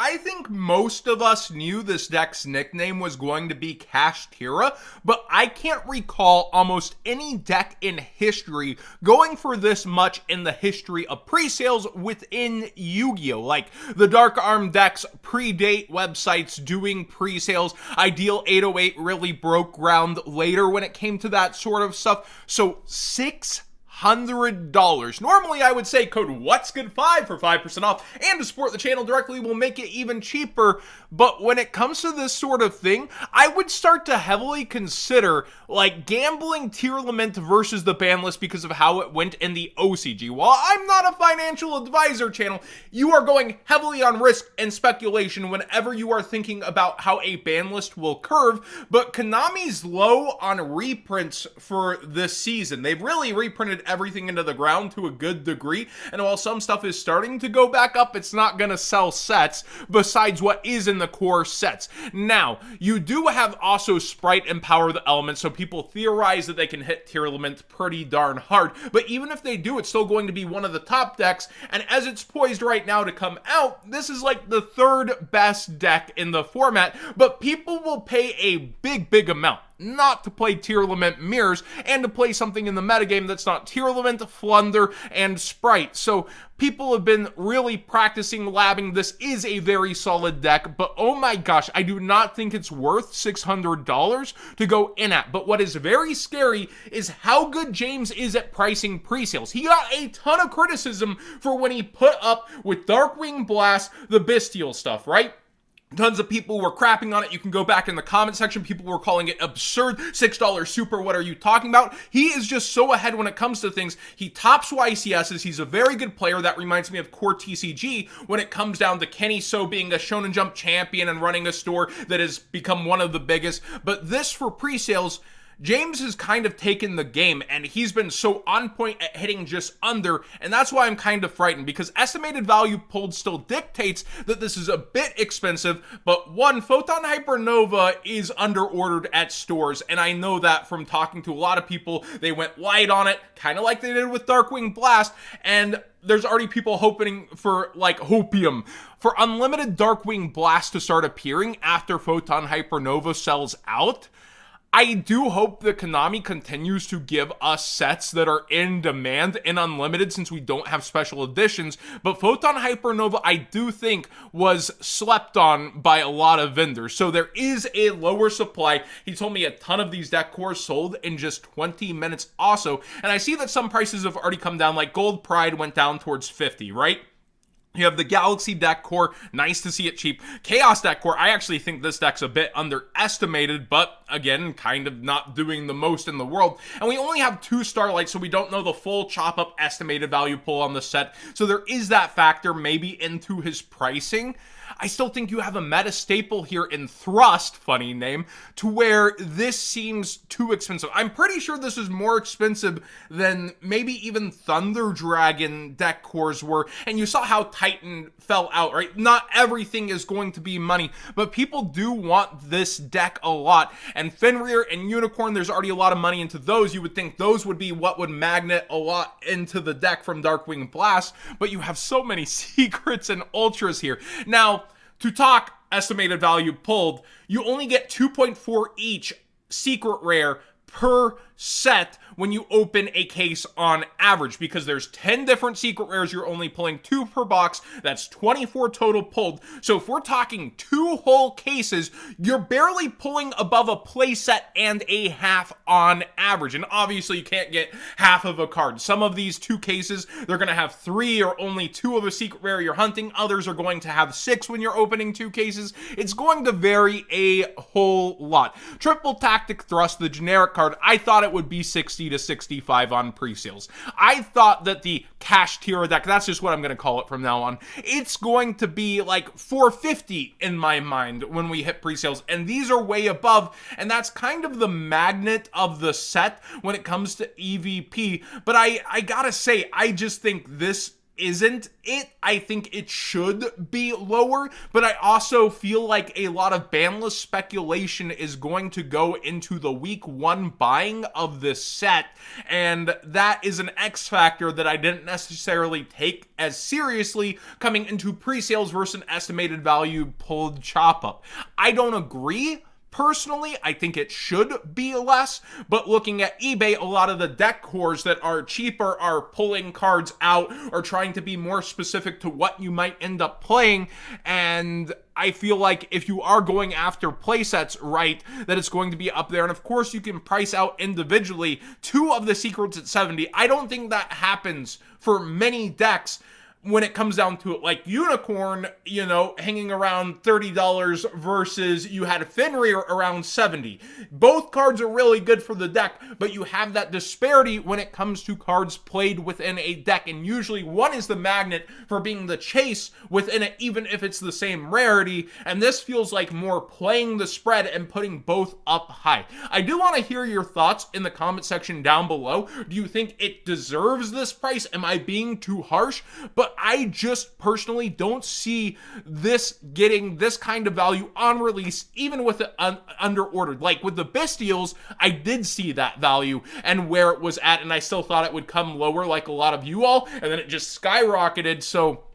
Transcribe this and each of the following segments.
I think most of us knew this deck's nickname was going to be KASHTIRA, but I can't recall almost any deck in history going for this much in the history of pre-sales within Yu-Gi-Oh! Like, the Dark Arm decks predate websites doing pre-sales. Ideal 808 really broke ground later when it came to that sort of stuff. So, $600. Normally, I would say code What's Good 5 for 5% off, and to support the channel directly will make it even cheaper. But when it comes to this sort of thing, I would start to heavily consider like gambling tier lament versus the ban list because of how it went in the OCG. While I'm not a financial advisor channel, you are going heavily on risk and speculation whenever you are thinking about how a ban list will curve. But Konami's low on reprints for this season. They've really reprinted everything into the ground to a good degree, and while some stuff is starting to go back up, it's not gonna sell sets besides what is in the core sets. Now, you do have also Sprite and Power the Elements, so people theorize that they can hit tier lament pretty darn hard, but even if they do, it's still going to be one of the top decks, and as it's poised right now to come out, this is like the third best deck in the format, but people will pay a big amount not to play tier lament mirrors and to play something in the metagame that's not tier lament, flunder, and sprite. So people have been really practicing labbing. This is a very solid deck, but oh my gosh, I do not think it's worth $600 to go in at. But what is very scary is how good James is at pricing pre-sales. He got a ton of criticism for when he put up with Darkwing Blast, the Bestial stuff, right? Tons of people were crapping on it. You can go back in the comment section. People were calling it absurd. $6 super. What are you talking about? He is just so ahead when it comes to things. He tops YCSs. He's a very good player. That reminds me of core TCG when it comes down to Kenny So being a Shonen Jump champion and running a store that has become one of the biggest. But this for pre-sales, James has kind of taken the game, and he's been so on point at hitting just under, and that's why I'm kind of frightened, because estimated value pulled still dictates that this is a bit expensive, but one, Photon HYPErnova is under-ordered at stores, and I know that from talking to a lot of people. They went light on it, kind of like they did with Darkwing Blast, and there's already people hoping for, like, hopium for unlimited Darkwing Blast to start appearing after Photon HYPErnova sells out. I do hope that Konami continues to give us sets that are in demand and unlimited since we don't have special editions, but Photon HYPErnova I do think was slept on by a lot of vendors, so there is a lower supply. He told me a ton of these deck cores sold in just 20 minutes also, and I see that some prices have already come down, like Gold Pride went down towards 50, right? You have the Galaxy deck core, nice to see it cheap. Chaos deck core, I actually think this deck's a bit underestimated, but again, kind of not doing the most in the world. And we only have 2 Starlights, so we don't know the full chop-up estimated value pull on the set. So there is that factor maybe into his pricing. I still think you have a meta staple here in Thrust, funny name, to where this seems too expensive. I'm pretty sure this is more expensive than maybe even Thunder Dragon deck cores were, and you saw how Titan fell out, right? Not everything is going to be money, but people do want this deck a lot, and Fenrir and Unicorn, there's already a lot of money into those. You would think those would be what would magnet a lot into the deck from Darkwing Blast, but you have so many secrets and ultras here. Now, to talk estimated value pulled, you only get 2.4 each secret rare per set when you open a case on average, because there's 10 different secret rares. You're only pulling 2 per box. That's 24 total pulled. So if we're talking 2 whole cases, you're barely pulling above a play set and a half on average. And obviously you can't get half of a card. Some of these 2 cases, they're going to have 3 or only 2 of a secret rare you're hunting. Others are going to have 6 when you're opening 2 cases. It's going to vary a whole lot. Triple Tactic Thrust, the generic card, I thought it would be 60 to 65 on pre-sales. I thought that the KASHTIRA deck, that's just what I'm going to call it from now on, it's going to be like 450 in my mind when we hit pre-sales, and these are way above, and that's kind of the magnet of the set when it comes to EVP. But I gotta say, I just think this isn't it. I think it should be lower, but I also feel like a lot of bandless speculation is going to go into the week 1 buying of this set, and that is an X factor that I didn't necessarily take as seriously coming into pre-sales versus an estimated value pulled chop up. I don't agree. Personally, I think it should be less, but looking at eBay, a lot of the deck cores that are cheaper are pulling cards out or trying to be more specific to what you might end up playing, and I feel like if you are going after playsets right, that it's going to be up there. And of course, you can price out individually 2 of the secrets at 70. I don't think that happens for many decks when it comes down to it, like Unicorn, you know, hanging around $30 versus you had Fenrir around 70. Both cards are really good for the deck, but you have that disparity when it comes to cards played within a deck, and usually one is the magnet for being the chase within it, even if it's the same rarity, and this feels like more playing the spread and putting both up high. I do want to hear your thoughts in the comment section down below. Do you think it deserves this price? Am I being too harsh? But I just personally don't see this getting this kind of value on release, even with it under ordered. Like with the Bestials, I did see that value and where it was at, and I still thought it would come lower like a lot of you all, and then it just skyrocketed. So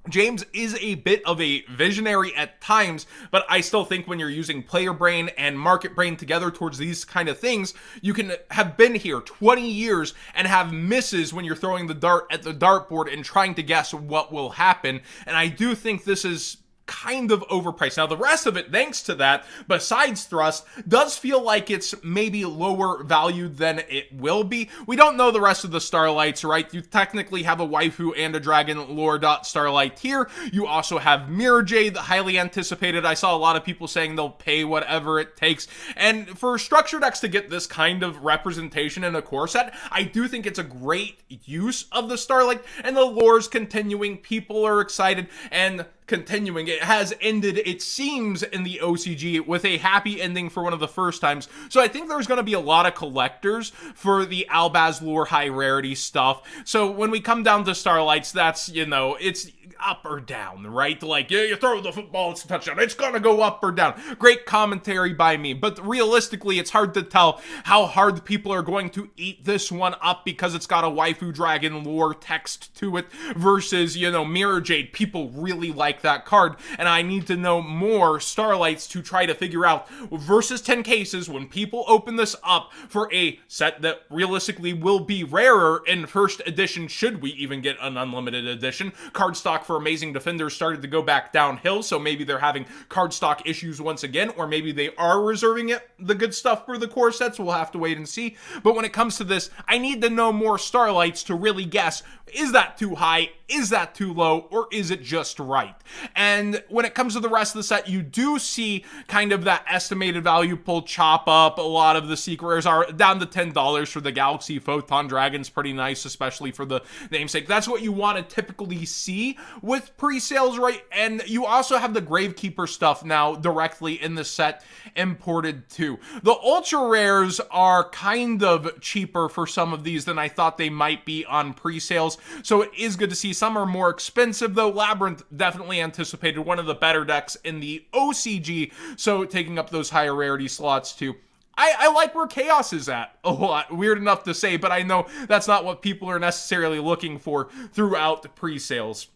James is a bit of a visionary at times, but I still think when you're using player brain and market brain together towards these kind of things, you can have been here 20 years and have misses when you're throwing the dart at the dartboard and trying to guess what will happen. And I do think this is kind of overpriced. Now, the rest of it, thanks to that, besides Thrust, does feel like it's maybe lower valued than it will be. We don't know the rest of the Starlights, right? You technically have a waifu and a dragon lore dot Starlight here. You also have Mirror Jade, highly anticipated. I saw a lot of people saying they'll pay whatever it takes. And for structure decks to get this kind of representation in a core set, I do think it's a great use of the Starlight, and the lore's continuing. People are excited, and continuing. It has ended, it seems, in the OCG with a happy ending for one of the first times. So I think there's going to be a lot of collectors for the Albaz lore high rarity stuff. So when we come down to Starlights, that's, you know, it's up or down, right? Like, you throw the football, it's a touchdown. It's gonna go up or down. Great commentary by me, but realistically, it's hard to tell how hard people are going to eat this one up because it's got a waifu dragon lore text to it versus, you know, Mirror Jade. People really like that card, and I need to know more Starlights to try to figure out versus 10 cases when people open this up for a set that realistically will be rarer in first edition, should we even get an unlimited edition. Card stock for Amazing Defenders started to go back downhill, so maybe they're having card stock issues once again, or maybe they are reserving the good stuff for the core sets. We'll have to wait and see. But when it comes to this, I need to know more Starlights to really guess, is that too high? Is that too low? Or is it just right? And when it comes to the rest of the set, you do see kind of that estimated value pull chop up. A lot of the secret rares are down to $10 for the Galaxy Photon Dragon's pretty nice, especially for the namesake. That's what you want to typically see with pre-sales, right? And you also have the Gravekeeper stuff now directly in the set imported too. The ultra rares are kind of cheaper for some of these than I thought they might be on pre-sales, so it is good to see. Some are more expensive though. Labyrinth definitely anticipated, one of the better decks in the OCG, so taking up those higher rarity slots too. I like where Chaos is at a lot. Weird enough to say, but I know that's not what people are necessarily looking for throughout the pre-sales.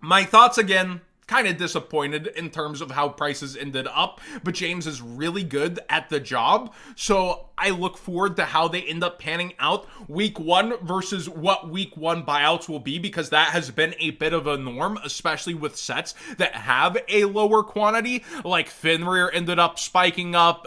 My thoughts again, kind of disappointed in terms of how prices ended up, but James is really good at the job, so I look forward to how they end up panning out week 1 versus what week 1 buyouts will be, because that has been a bit of a norm, especially with sets that have a lower quantity, like Fenrir ended up spiking up,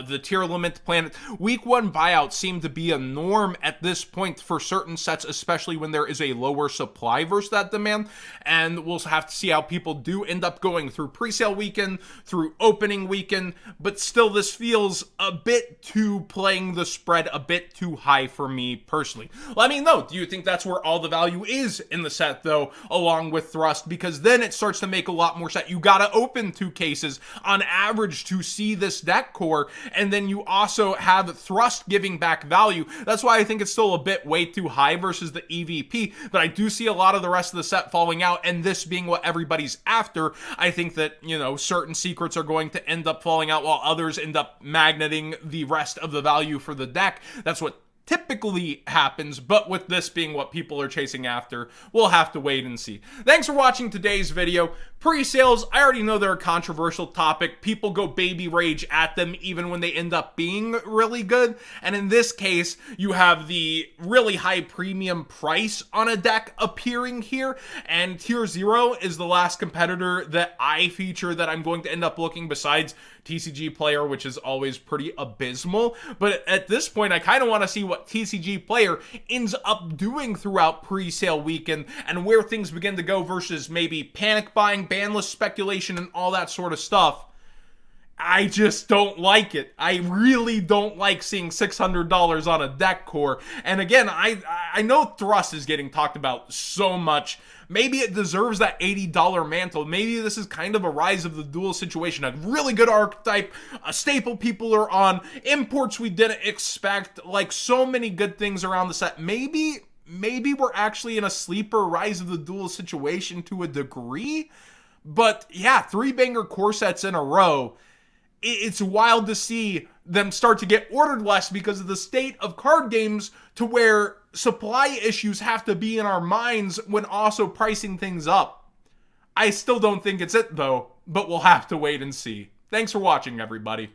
the tier limit planet. Week 1 buyouts seem to be a norm at this point for certain sets, especially when there is a lower supply versus that demand, and we'll have to see how people do do end up going through presale weekend, through opening weekend, but still this feels a bit too playing the spread a bit too high for me personally. Let me know, do you think that's where all the value is in the set though, along with Thrust? Because then it starts to make a lot more sense. You gotta open 2 cases on average to see this deck core, and then you also have Thrust giving back value. That's why I think it's still a bit way too high versus the EVP, but I do see a lot of the rest of the set falling out, and this being what everybody's after. I think that, you know, certain secrets are going to end up falling out while others end up magneting the rest of the value for the deck. That's what typically happens, but with this being what people are chasing after, we'll have to wait and see. Thanks for watching today's video. Pre-sales, I already know they're a controversial topic. People go baby rage at them even when they end up being really good, and in this case, you have the really high premium price on a deck appearing here, and Tier 0 is the last competitor that I feature that I'm going to end up looking besides TCG Player, which is always pretty abysmal. But at this point, I kind of want to see what TCG Player ends up doing throughout pre-sale weekend and where things begin to go versus maybe panic buying, ban list speculation, and all that sort of stuff. I just don't like it. I really don't like seeing $600 on a deck core. And again, I know Thrust is getting talked about so much. Maybe it deserves that $80 mantle. Maybe this is kind of a rise of the duel situation. A really good archetype, a staple people are on, imports we didn't expect, like so many good things around the set. Maybe we're actually in a sleeper rise of the duel situation to a degree. But yeah, 3 banger core sets in a row. It's wild to see them start to get ordered less because of the state of card games, to where supply issues have to be in our minds when also pricing things up. I still don't think it's it though, but we'll have to wait and see. Thanks for watching, everybody.